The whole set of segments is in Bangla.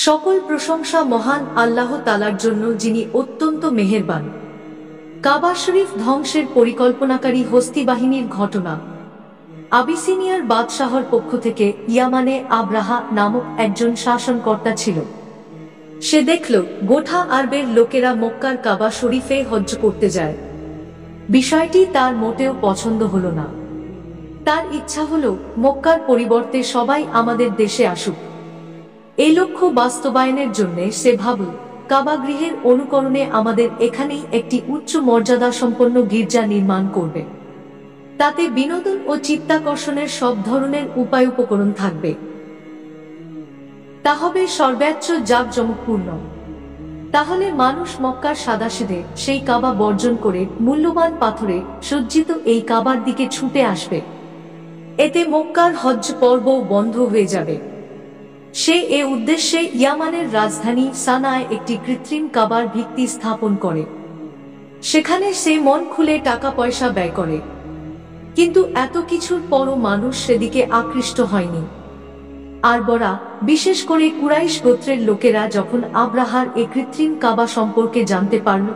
সকল প্রশংসা মহান আল্লাহ তাআলার জন্য, যিনি অত্যন্ত মেহেরবান। কাবা শরীফ ধ্বংসের পরিকল্পনাকারী হস্তি বাহিনীর ঘটনা। আবিসিনিয়ার বাদশাহর পক্ষ থেকে ইয়ামানে আব্রাহা নামক একজন শাসনকর্তা ছিল। সে দেখল গোটা আরবের লোকেরা মক্কার কাবা শরীফে হজ্জ করতে যায়। বিষয়টি তার মোটেও পছন্দ হলো না। তার ইচ্ছা হলো মক্কার পরিবর্তে সবাই আমাদের দেশে আসুক। এই লক্ষ্য বাস্তবায়নের জন্য সে ভাবল, কাবা গৃহের অনুকরণে আমাদের এখানেই একটি উচ্চ মর্যাদা সম্পন্ন গির্জা নির্মাণ করবে। তাতে বিনোদন ও চিত্তাকর্ষণের সব ধরনের উপায় উপকরণ থাকবে। তা হবে সর্বোচ্চ জাঁকজমকপূর্ণ। তাহলে মানুষ মক্কার সাদাসিধে সেই কাবা বর্জন করে মূল্যবান পাথরে সজ্জিত এই কাবার দিকে ছুটে আসবে। এতে মক্কার হজ্জ পর্বও বন্ধ হয়ে যাবে। সে এ উদ্দেশ্যে ইয়ামানের রাজধানী সানায় একটি কৃত্রিম কাবার ভিত্তি স্থাপন করে। সেখানে সে মন খুলে টাকা পয়সা ব্যয় করে। কিন্তু এত কিছুর পরও মানুষ সেদিকে আকৃষ্ট হয়নি। আরবরা, বিশেষ করে কুরাইশ গোত্রের লোকেরা যখন আব্রাহার এ কৃত্রিম কাবা সম্পর্কে জানতে পারল,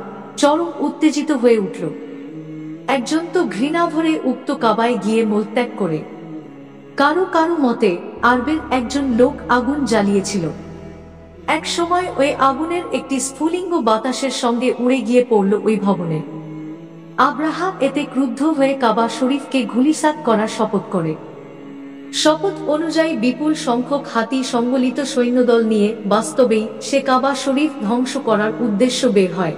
চরম উত্তেজিত হয়ে উঠল। একজন তো ঘৃণা ভরে উক্ত কাবায় গিয়ে মলত্যাগ করে। কারো কারো মতে আরবের একজন লোক আগুন জ্বালিয়েছিল। এক সময় ওই আগুনের একটি স্ফুলিঙ্গ বাতাসের সঙ্গে উড়ে গিয়ে পড়ল ওই ভবনে। আব্রাহা এতে ক্রুদ্ধ হয়ে কাবা শরীফকে ধূলিসাৎ করার শপথ করে। শপথ অনুযায়ী বিপুল সংখ্যক হাতি সংবলিত সৈন্যদল নিয়ে বাস্তবেই সে কাবা শরীফ ধ্বংস করার উদ্দেশ্য বের হয়।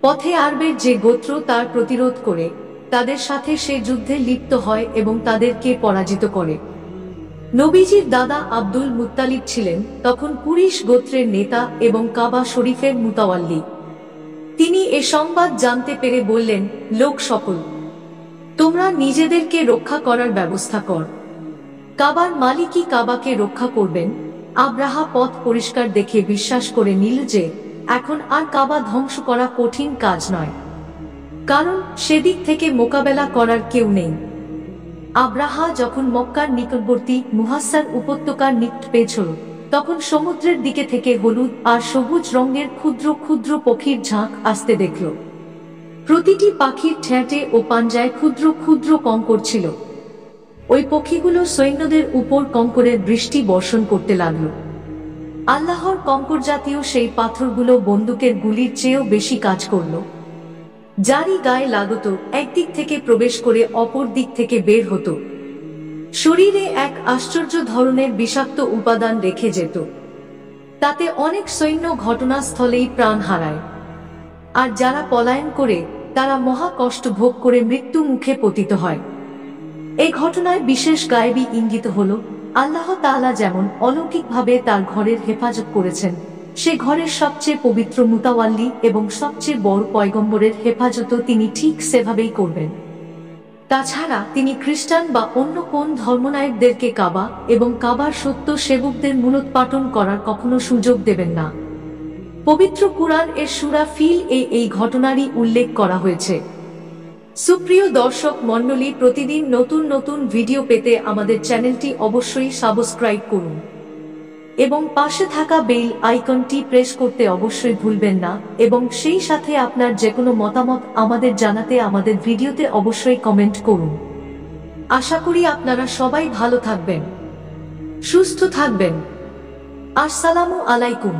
পথে আরবের যে গোত্র তার প্রতিরোধ করে, তাদের সাথে সে যুদ্ধে লিপ্ত হয় এবং তাদেরকে পরাজিত করে। নবীজির দাদা আব্দুল মুত্তালিব ছিলেন তখন কুরাইশ গোত্রের নেতা এবং কাবা শরীফের মুতাওয়াল্লি। তিনি এ সংবাদ জানতে পেরে বললেন, লোক সকল, তোমরা নিজেদেরকে রক্ষা করার ব্যবস্থা কর। কাবার মালিকই কাবাকে রক্ষা করবেন। আব্রাহা পথ পরিষ্কার দেখে বিশ্বাস করে নিল যে এখন আর কাবা ধ্বংস করা কঠিন কাজ নয়, কারণ সেদিক থেকে মোকাবেলা করার কেউ নেই। আব্রাহা যখন মক্কার নিকটবর্তী মুহাসসার উপত্যকার নিকট পৌঁছল, তখন সমুদ্রের দিকে থেকে হলুদ আর সবুজ রঙের ক্ষুদ্র ক্ষুদ্র পক্ষীর ঝাঁক আসতে দেখল। প্রতিটি পাখির ঠ্যাঁটে ও পাঞ্জায় ক্ষুদ্র ক্ষুদ্র কঙ্কর ছিল। ওই পক্ষীগুলো সৈন্যদের উপর কঙ্করের বৃষ্টি বর্ষণ করতে লাগল। আল্লাহর কঙ্কর জাতীয় সেই পাথরগুলো বন্দুকের গুলির চেয়েও বেশি কাজ করল। যারই গায়ে লাগত একদিক থেকে প্রবেশ করে অপর দিক থেকে বের হতো। শরীরে এক আশ্চর্য ধরনের বিষাক্ত উপাদান রেখে যেত। তাতে অনেক সৈন্য ঘটনাস্থলেই প্রাণ হারায়। আর যারা পলায়ন করে তারা মহা কষ্ট ভোগ করে মৃত্যু মুখে পতিত হয়। এই ঘটনায় বিশেষ গায়েবী ইঙ্গিত হল, আল্লাহ তাআলা যেমন অলৌকিকভাবে তার ঘরের হেফাজত করেছেন, সে ঘরের সবচেয়ে পবিত্র মুতাওয়াল্লি এবং সবচেয়ে বড় পয়গম্বরের হেফাজতও তিনি ঠিক সেভাবেই করবেন। তাছাড়া তিনি খ্রিস্টান বা অন্য কোন ধর্মনায়কদেরকে কাবা এবং কাবার সত্য সেবকদের মূলোৎপাটন করার কখনো সুযোগ দেবেন না। পবিত্র কুরআন এর সূরা ফিল এই ঘটনারই উল্লেখ করা হয়েছে। সুপ্রিয় দর্শক মণ্ডলী, প্রতিদিন নতুন নতুন ভিডিও পেতে আমাদের চ্যানেলটি অবশ্যই সাবস্ক্রাইব করুন এবং পাশে থাকা বেল আইকনটি প্রেস করতে অবশ্যই ভুলবেন না, এবং সেই সাথে আপনার যে কোনো মতামত আমাদের জানাতে আমাদের ভিডিওতে অবশ্যই কমেন্ট করুন। আশা করি আপনারা সবাই ভালো থাকবেন, সুস্থ থাকবেন। আসসালামু আলাইকুম।